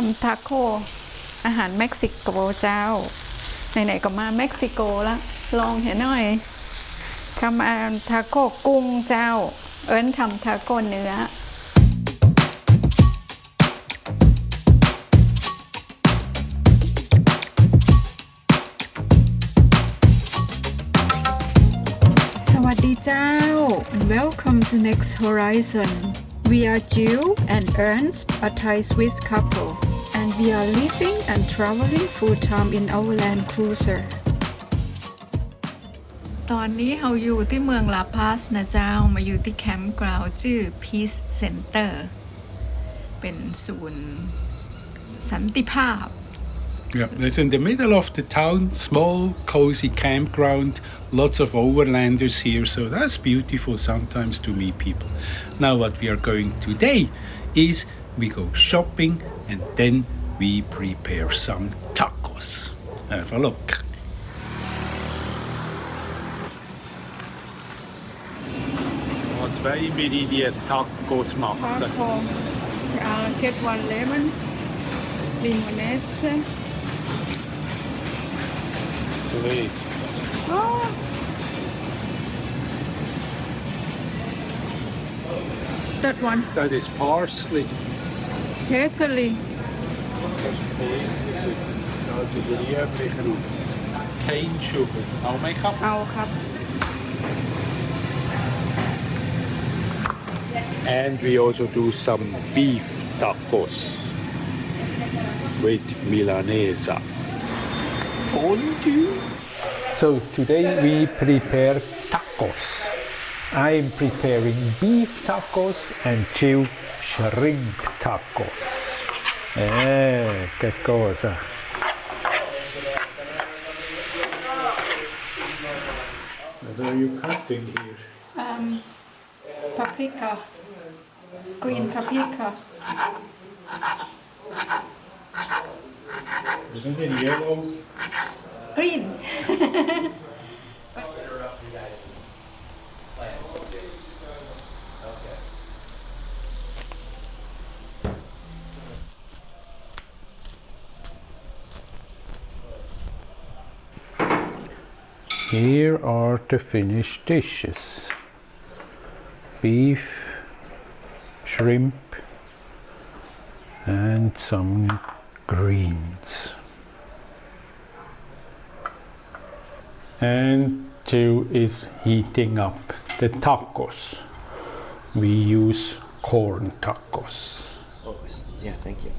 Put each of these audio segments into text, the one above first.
ทำทาโก้อาหารเม็กซิโกเจ้าไหนๆก็มาเม็กซิโกละลองเห็นหน่อยทำอาหารทาโก้กุ้งเจ้าทำทาโก้เนื้อสวัสดีเจ้า and welcome to Next Horizon. We are Jill and Ernst, a Thai Swiss couple, and we are living and traveling full-time in Overland Cruiser. ตอนนี้เราอยู่ที่เมืองลาพาสนะเจ้ามาอยู่ที่แคมป์กราวด์ชื่อ Peace Center เป็นศูนย์สันติภาพ Yeah, it's in the middle of the town, small, cozy campground, lots of overlanders here, so that's beautiful sometimes to meet people. Now what we are going today is we go shopping and then we prepare some tacos. Have a look. Was wollen wir die Tacos machen? Taco, get one lemon, limonette. Sweet. Oh. That one. That is parsley. Peterli. Das ist der übliche Cane sugar. เอาไหมครับ เอาครับ And we also do some beef tacos with Milanese. Fondue. So today we prepare tacos. I'm preparing beef tacos and Jill shrimp tacos. Che cosa. What are you cutting here? Paprika. Green paprika. Isn't it yellow? Green. Here are the finished dishes. Beef, shrimp, and some greens. And Jill is heating up the tacos. We use corn tacos. Oh, yeah, thank you.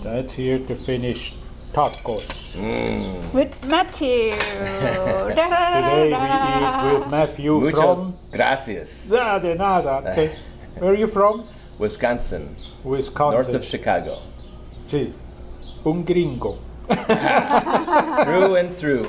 That's here the finished tacos. With Matthew. Today we eat with Matthew Muchas from... gracias. De nada. Okay. Where are you from? Wisconsin, Wisconsin. north of Chicago. Sí. Un gringo. Through and through.